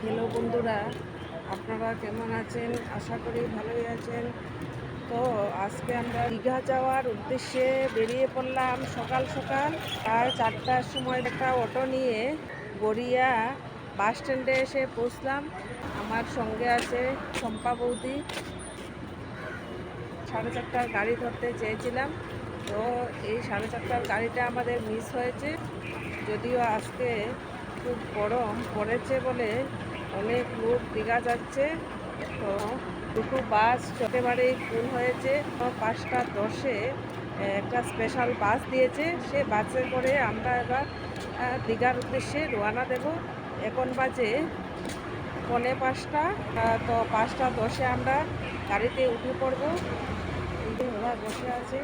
Hello বন্ধুরা, আপনারা কেমন আছেন? আশা করি ভালোই আছেন। তো আজকে আমরা দীঘা যাওয়ার উদ্দেশ্যে বেরিয়ে পড়লাম সকাল সকাল। প্রায় 4টার সময় একটা অটো নিয়ে গড়িয়া বাস স্ট্যান্ডে এসে পৌঁছলাম। আমার সঙ্গে আছে শম্পা বৌদি। 4:30টার গাড়ি ধরতে চেয়েছিলাম, তো এই 4:30টার গাড়িটা আমাদের মিস হয়েছে। যদিও আজকে খুব গরম পড়েছে বলে অনেক লোক দীঘা যাচ্ছে। তো দুটো বাস একেবারেই ফুল হয়েছে। 5টা 10-এ একটা স্পেশাল বাস দিয়েছে, সে বাসে করে আমরা এবার দীঘার উদ্দেশ্যে রওনা দেব। এখন বাজে 4:45। তো 5টা 10-এ আমরা গাড়িতে উঠে পড়ব। এই যে ওরা বসে আছে।